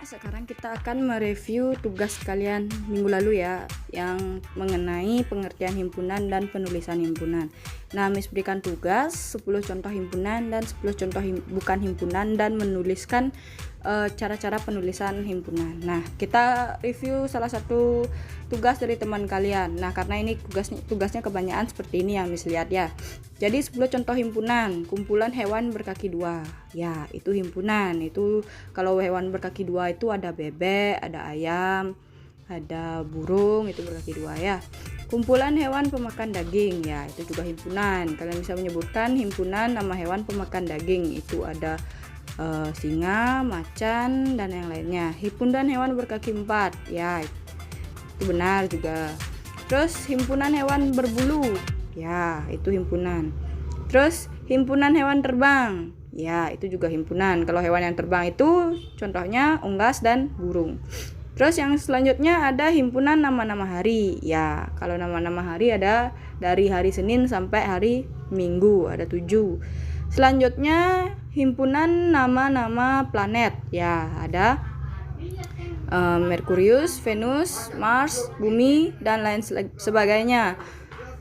sekarang kita akan mereview tugas kalian minggu lalu ya, yang mengenai pengertian himpunan dan penulisan himpunan. Nah, Miss berikan tugas 10 contoh himpunan dan 10 contoh bukan himpunan dan menuliskan cara-cara penulisan himpunan. Nah, kita review salah satu tugas dari teman kalian. Nah, karena ini tugasnya kebanyakan seperti ini yang Miss lihat ya. Jadi 10 contoh himpunan, kumpulan hewan berkaki dua. Ya, itu himpunan. Itu kalau hewan berkaki dua itu ada bebek, ada ayam, ada burung, itu berkaki dua ya. Kumpulan hewan pemakan daging, ya itu juga himpunan. Kalian bisa menyebutkan himpunan nama hewan pemakan daging. Itu ada singa, macan, dan yang lainnya. Himpunan hewan berkaki empat, ya itu benar juga. Terus himpunan hewan berbulu, ya itu himpunan. Terus himpunan hewan terbang, ya itu juga himpunan. Kalau hewan yang terbang itu contohnya unggas dan burung. Terus yang selanjutnya ada himpunan nama-nama hari. Ya, kalau nama-nama hari ada dari hari Senin sampai hari Minggu, ada 7. Selanjutnya himpunan nama-nama planet. Ya, ada Merkurius, Venus, Mars, Bumi, dan lain sebagainya.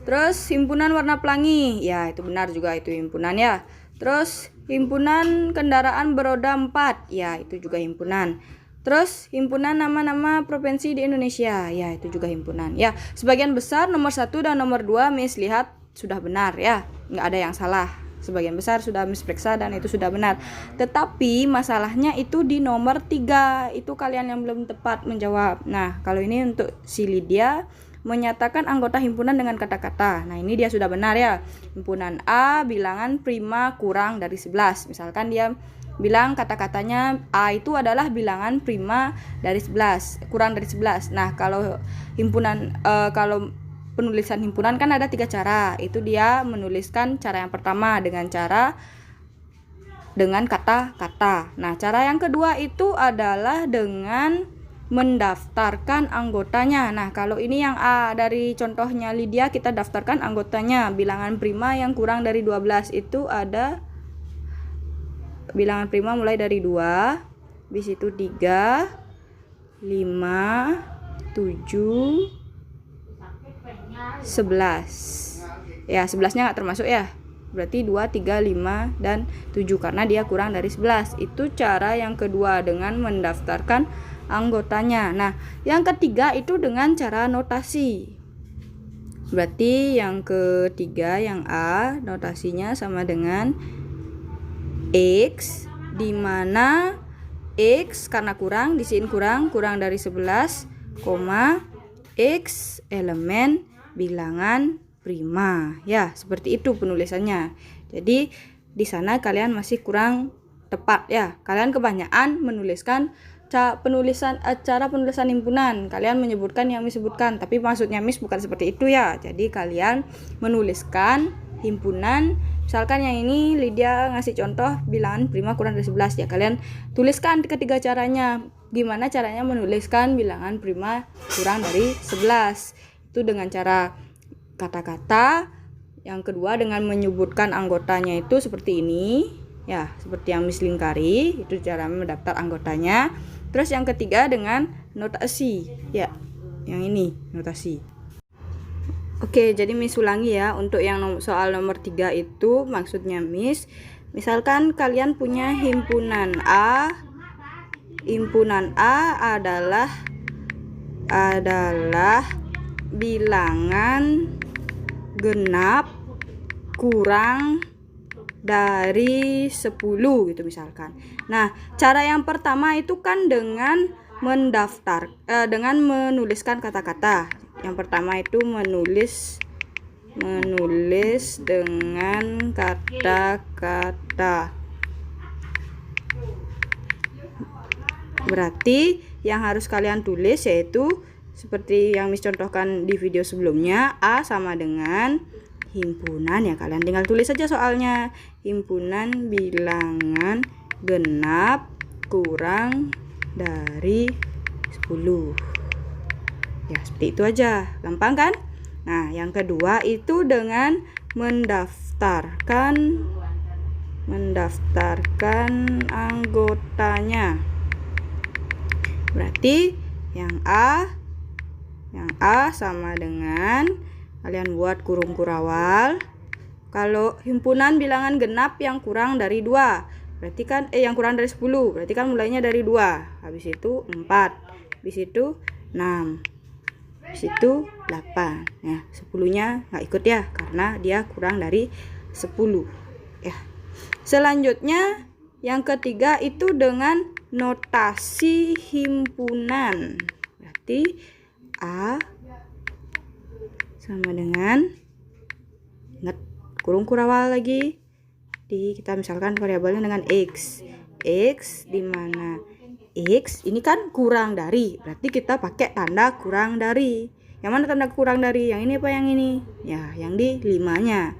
Terus himpunan warna pelangi. Ya, itu benar juga, itu himpunan ya. Terus himpunan kendaraan beroda 4. Ya, itu juga himpunan. Terus himpunan nama-nama provinsi di Indonesia, ya itu juga himpunan. Ya, sebagian besar nomor 1 dan nomor 2 Miss lihat sudah benar ya, nggak ada yang salah. Sebagian besar sudah Miss periksa dan itu sudah benar. Tetapi masalahnya itu di nomor 3, itu kalian yang belum tepat menjawab. Nah, kalau ini untuk si Lydia menyatakan anggota himpunan dengan kata-kata. Nah, ini dia sudah benar ya. Himpunan A bilangan prima kurang dari 11. Misalkan dia bilang kata-katanya A itu adalah bilangan prima dari 11, kurang dari 11. Nah, kalau himpunan kalau penulisan himpunan kan ada 3 cara. Itu dia menuliskan cara yang pertama dengan kata-kata. Nah, cara yang kedua itu adalah dengan mendaftarkan anggotanya. Nah, kalau ini yang A dari contohnya Lydia, kita daftarkan anggotanya. Bilangan prima yang kurang dari 12 itu ada bilangan prima mulai dari 2, habis itu 3, 5, 7, 11. Ya, 11-nya nggak termasuk ya. Berarti 2, 3, 5, dan 7 karena dia kurang dari 11. Itu cara yang kedua dengan mendaftarkan anggotanya. Nah, yang ketiga itu dengan cara notasi. Berarti yang ketiga yang A notasinya sama dengan X, di mana X karena kurang, disiin kurang dari 11, X elemen bilangan prima. Ya, seperti itu penulisannya. Jadi di sana kalian masih kurang tepat ya. Kalian kebanyakan menuliskan cara penulisan himpunan. Kalian menyebutkan yang Miss sebutkan, tapi maksudnya Miss bukan seperti itu ya. Jadi kalian menuliskan himpunan. Misalkan yang ini Lydia ngasih contoh bilangan prima kurang dari 11 ya. Kalian tuliskan ketiga caranya. Gimana caranya menuliskan bilangan prima kurang dari 11? Itu dengan cara kata-kata. Yang kedua dengan menyebutkan anggotanya itu seperti ini. Ya, seperti yang Miss lingkari, itu cara mendaftar anggotanya. Terus yang ketiga dengan notasi. Ya, yang ini notasi. Oke, jadi Miss ulangi ya. Untuk yang soal nomor 3 itu maksudnya Miss, misalkan kalian punya himpunan A. Himpunan A adalah bilangan genap kurang dari 10 gitu misalkan. Nah, cara yang pertama itu kan dengan dengan menuliskan kata-kata. Yang pertama itu menulis dengan kata-kata. Berarti yang harus kalian tulis yaitu seperti yang Miss contohkan di video sebelumnya, A sama dengan himpunan ya. Kalian tinggal tulis saja soalnya. Himpunan bilangan genap kurang dari 10. Ya, seperti itu aja. Gampang kan? Nah, yang kedua itu dengan mendaftarkan anggotanya. Berarti yang A sama dengan, kalian buat kurung kurawal. Kalau himpunan bilangan genap yang kurang dari 2, berarti kan yang kurang dari 10, berarti kan mulainya dari 2. Habis itu 4, habis itu 6, habis itu 8. Ya, 10-nya nggak ikut ya karena dia kurang dari 10. Ya. Selanjutnya yang ketiga itu dengan notasi himpunan. Berarti A sama dengan kurung kurawal lagi. Kita misalkan variabelnya dengan X. X di mana X ini kan kurang dari. Berarti kita pakai tanda kurang dari. Yang mana tanda kurang dari? Yang ini apa yang ini? Ya, yang di 5-nya.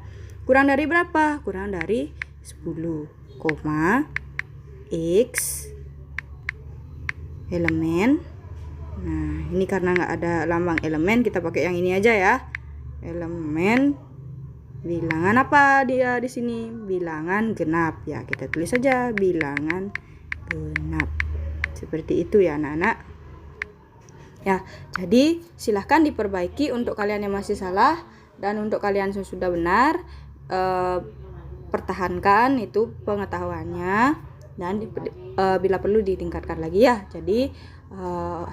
Kurang dari berapa? Kurang dari 10, X elemen. Nah, ini karena nggak ada lambang elemen, kita pakai yang ini aja ya. Elemen bilangan apa dia di sini? Bilangan genap. Ya, kita tulis saja bilangan genap. Seperti itu ya, anak-anak. Ya, jadi silahkan diperbaiki untuk kalian yang masih salah, dan untuk kalian yang sudah benar, pertahankan itu pengetahuannya, dan bila perlu ditingkatkan lagi ya. Jadi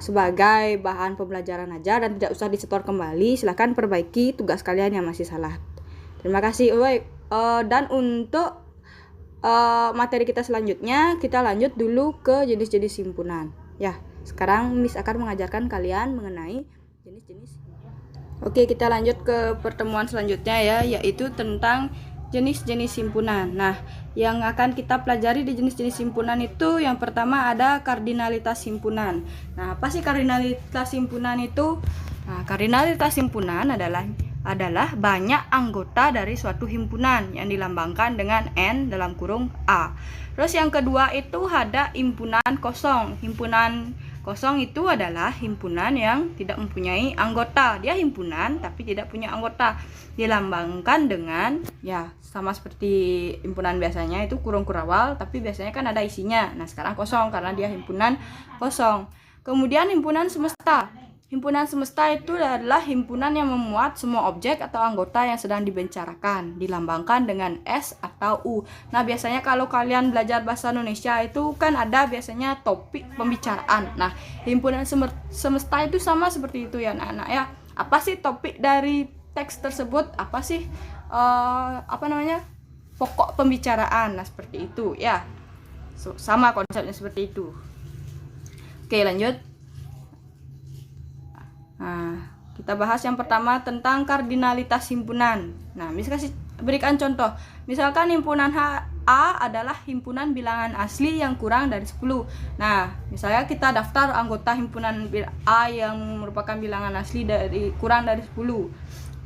sebagai bahan pembelajaran aja dan tidak usah disetor kembali. Silahkan perbaiki tugas kalian yang masih salah. Terima kasih. Dan untuk materi kita selanjutnya, kita lanjut dulu ke jenis-jenis himpunan. Ya, sekarang Miss akan mengajarkan kalian mengenai jenis-jenis. Oke, kita lanjut ke pertemuan selanjutnya ya, yaitu tentang jenis-jenis himpunan. Nah, yang akan kita pelajari di jenis-jenis himpunan itu yang pertama ada kardinalitas himpunan. Nah, apa sih kardinalitas himpunan itu? Nah, kardinalitas himpunan adalah banyak anggota dari suatu himpunan yang dilambangkan dengan N dalam kurung A. Terus yang kedua itu ada himpunan kosong. Himpunan kosong itu adalah himpunan yang tidak mempunyai anggota. Dia himpunan tapi tidak punya anggota. Dilambangkan dengan, ya sama seperti himpunan biasanya itu kurung kurawal, tapi biasanya kan ada isinya. Nah, sekarang kosong karena dia himpunan kosong. Kemudian himpunan semesta. Himpunan semesta itu adalah himpunan yang memuat semua objek atau anggota yang sedang dibicarakan, dilambangkan dengan S atau U. Nah, biasanya kalau kalian belajar bahasa Indonesia itu kan ada biasanya topik pembicaraan. Nah, himpunan semesta itu sama seperti itu ya anak-anak ya. Apa sih topik dari teks tersebut? Apa sih pokok pembicaraan? Nah, seperti itu ya. Sama konsepnya seperti itu. Oke, lanjut. Nah, kita bahas yang pertama tentang kardinalitas himpunan. Nah, berikan contoh. Misalkan himpunan A adalah himpunan bilangan asli yang kurang dari 10. Nah, misalnya kita daftar anggota himpunan A yang merupakan bilangan asli kurang dari 10.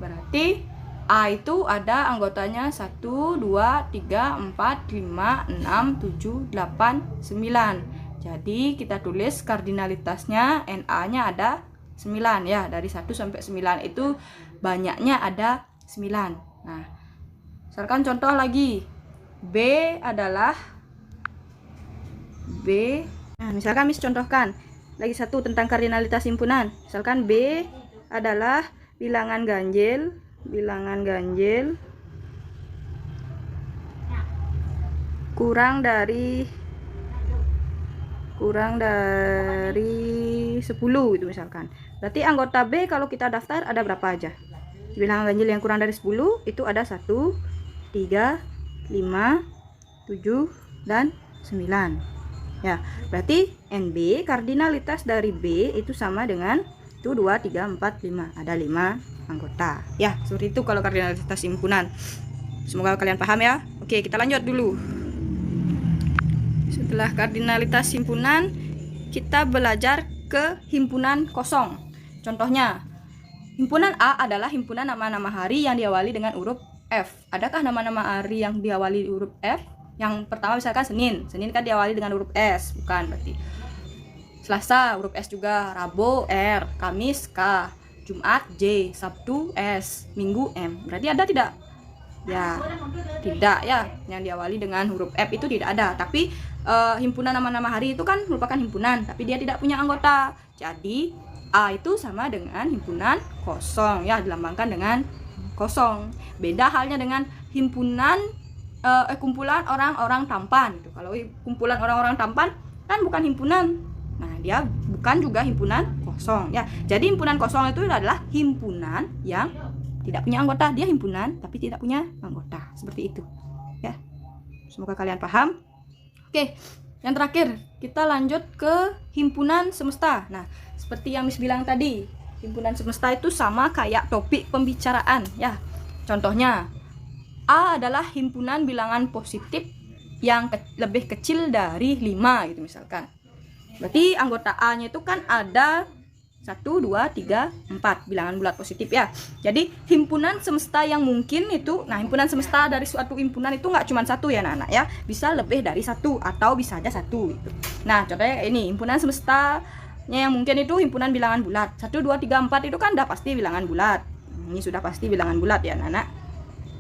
Berarti A itu ada anggotanya 1, 2, 3, 4, 5, 6, 7, 8, 9. Jadi kita tulis kardinalitasnya NA-nya ada 9 ya, dari 1 sampai 9 itu banyaknya ada 9. Nah, misalkan contoh lagi, nah misalkan Miss contohkan lagi satu tentang kardinalitas himpunan. Misalkan B adalah bilangan ganjil kurang dari 10 itu misalkan. Berarti anggota B kalau kita daftar ada berapa aja? Bilangan ganjil yang kurang dari 10 itu ada 1, 3, 5, 7, dan 9. Ya, berarti NB kardinalitas dari B itu sama dengan 1, 2, 3, 4, 5. Ada 5 anggota. Ya, seperti itu kalau kardinalitas himpunan. Semoga kalian paham ya. Oke, kita lanjut dulu. Setelah kardinalitas himpunan, kita belajar ke himpunan kosong. Contohnya, himpunan A adalah himpunan nama-nama hari yang diawali dengan huruf F. Adakah nama-nama hari yang diawali huruf F? Yang pertama misalkan Senin. Senin kan diawali dengan huruf S, bukan berarti. Selasa huruf S juga, Rabu R, Kamis K, Jumat J, Sabtu S, Minggu M. Berarti ada tidak? Ya, tidak ya. Yang diawali dengan huruf F itu tidak ada. Tapi himpunan nama-nama hari itu kan merupakan himpunan, tapi dia tidak punya anggota. Jadi A itu sama dengan himpunan kosong, ya, dilambangkan dengan kosong. Beda halnya dengan himpunan kumpulan orang-orang tampan gitu. Kalau kumpulan orang-orang tampan kan bukan himpunan. Nah, dia bukan juga himpunan kosong, ya. Jadi himpunan kosong itu adalah himpunan yang tidak punya anggota. Dia himpunan tapi tidak punya anggota. Seperti itu, ya. Semoga kalian paham. Oke, yang terakhir kita lanjut ke himpunan semesta. Nah, seperti yang Miss bilang tadi, himpunan semesta itu sama kayak topik pembicaraan, ya. Contohnya, A adalah himpunan bilangan positif yang lebih kecil dari 5 gitu misalkan. Berarti anggota A-nya itu kan ada 1, 2, 3, 4 bilangan bulat positif, ya. Jadi himpunan semesta yang mungkin itu, nah, himpunan semesta dari suatu himpunan itu nggak cuma satu, ya anak-anak, ya. Bisa lebih dari satu atau bisa aja satu gitu. Nah, contohnya ini himpunan semesta yang mungkin itu himpunan bilangan bulat. 1, 2, 3, 4 itu kan udah pasti bilangan bulat. Ini sudah pasti bilangan bulat, ya anak-anak.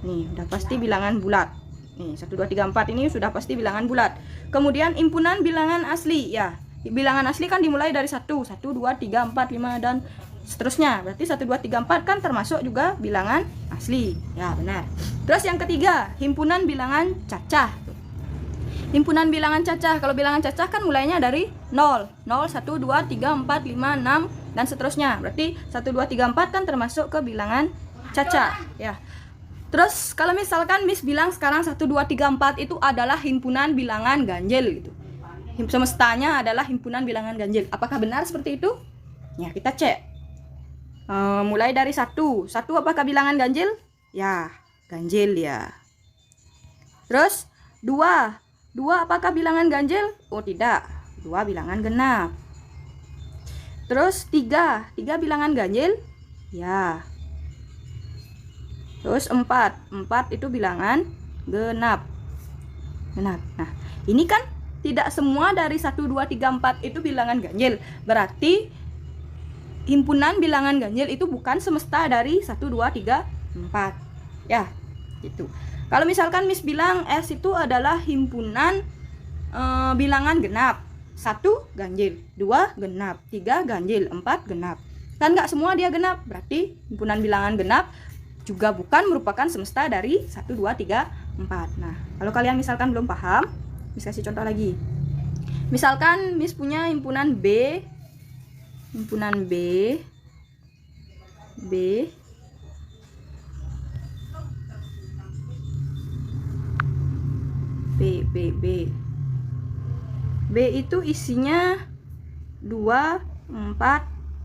Nih, udah pasti bilangan bulat. Nih, 1, 2, 3, 4 ini sudah pasti bilangan bulat. Kemudian himpunan bilangan asli, ya. Bilangan asli kan dimulai dari 1, 2, 3, 4, 5 dan seterusnya. Berarti 1, 2, 3, 4 kan termasuk juga bilangan asli. Ya, benar. Terus yang ketiga, himpunan bilangan cacah. Himpunan bilangan cacah. Kalau bilangan cacah kan mulainya dari 0. 0, 1, 2, 3, 4, 5, 6 dan seterusnya. Berarti 1, 2, 3, 4 kan termasuk ke bilangan cacah, ya. Terus kalau misalkan Miss bilang sekarang 1, 2, 3, 4 itu adalah himpunan bilangan ganjil gitu. Semestanya adalah himpunan bilangan ganjil. Apakah benar seperti itu? Ya, kita cek. Mulai dari 1. 1 apakah bilangan ganjil? Ya, ganjil, ya. Terus 2. 2 apakah bilangan ganjil? Oh, tidak. 2 bilangan genap. Terus 3. 3 bilangan ganjil? Ya. Terus 4. 4 itu bilangan genap. Genap. Nah, ini kan tidak semua dari 1, 2, 3, 4 itu bilangan ganjil. Berarti himpunan bilangan ganjil itu bukan semesta dari 1, 2, 3, 4. Ya, gitu. Kalau misalkan Miss bilang S itu adalah himpunan bilangan genap. 1 ganjil, 2 genap, 3 ganjil, 4 genap. Kan nggak semua dia genap. Berarti himpunan bilangan genap juga bukan merupakan semesta dari 1, 2, 3, 4. Nah, kalau kalian misalkan belum paham, Miss kasih contoh lagi. Misalkan Miss punya himpunan B. Himpunan B. B. B, B, B. B itu isinya 2, 4,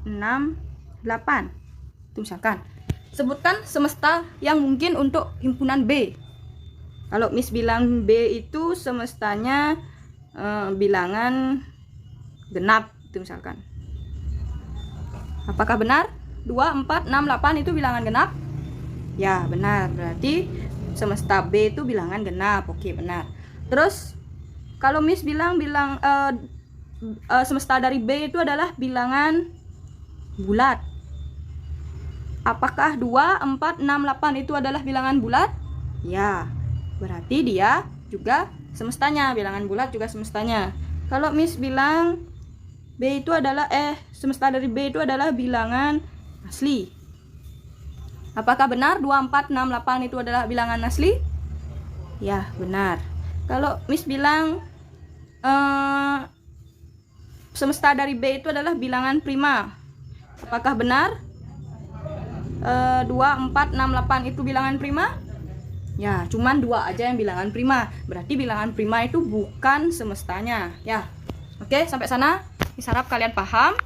6, 8. Itu misalkan. Sebutkan semesta yang mungkin untuk himpunan B. Kalau Miss bilang B itu semestanya bilangan genap itu misalkan. Apakah benar? 2, 4, 6, 8 itu bilangan genap? Ya, benar. Berarti semesta B itu bilangan genap. Oke, benar. Terus kalau Miss bilang semesta dari B itu adalah bilangan bulat. Apakah 2, 4, 6, 8 itu adalah bilangan bulat? Ya. Berarti dia juga semestanya, bilangan bulat juga semestanya. Kalau Miss bilang B itu adalah semesta dari B itu adalah bilangan asli. Apakah benar 2, 4, 6, 8 itu adalah bilangan asli? Ya, benar. Kalau Miss bilang semesta dari B itu adalah bilangan prima. Apakah benar 2, 4, 6, 8 itu bilangan prima? Ya, cuman 2 aja yang bilangan prima. Berarti bilangan prima itu bukan semestanya, ya. Oke, sampai sana. Miss harap kalian paham.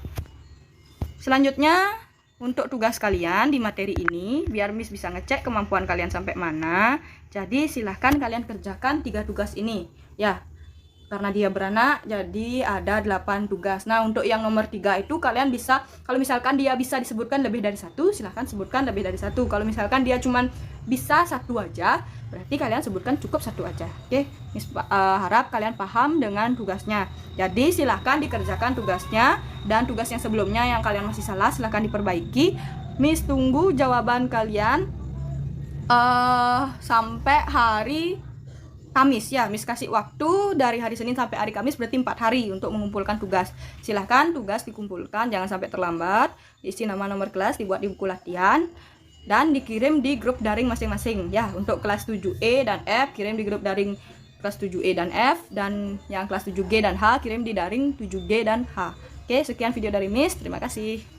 Selanjutnya, untuk tugas kalian di materi ini, biar Miss bisa ngecek kemampuan kalian sampai mana. Jadi, silahkan kalian kerjakan 3 tugas ini, ya. Karena dia beranak, jadi ada 8 tugas. Nah, untuk yang nomor 3 itu kalian bisa, kalau misalkan dia bisa disebutkan lebih dari 1, silahkan sebutkan lebih dari 1. Kalau misalkan dia cuman bisa 1 aja, berarti kalian sebutkan cukup 1 aja. Oke, Miss harap kalian paham dengan tugasnya. Jadi silahkan dikerjakan tugasnya, dan tugas yang sebelumnya yang kalian masih salah silahkan diperbaiki. Miss tunggu jawaban kalian sampai hari Kamis ya. Miss kasih waktu dari hari Senin sampai hari Kamis, berarti 4 hari untuk mengumpulkan tugas. Silahkan tugas dikumpulkan, jangan sampai terlambat. Isi nama nomor kelas, dibuat di buku latihan, dan dikirim di grup daring masing-masing ya. Untuk kelas 7E dan F kirim di grup daring kelas 7E dan F, dan yang kelas 7G dan H kirim di daring 7G dan H. Oke, sekian video dari Miss. Terima kasih.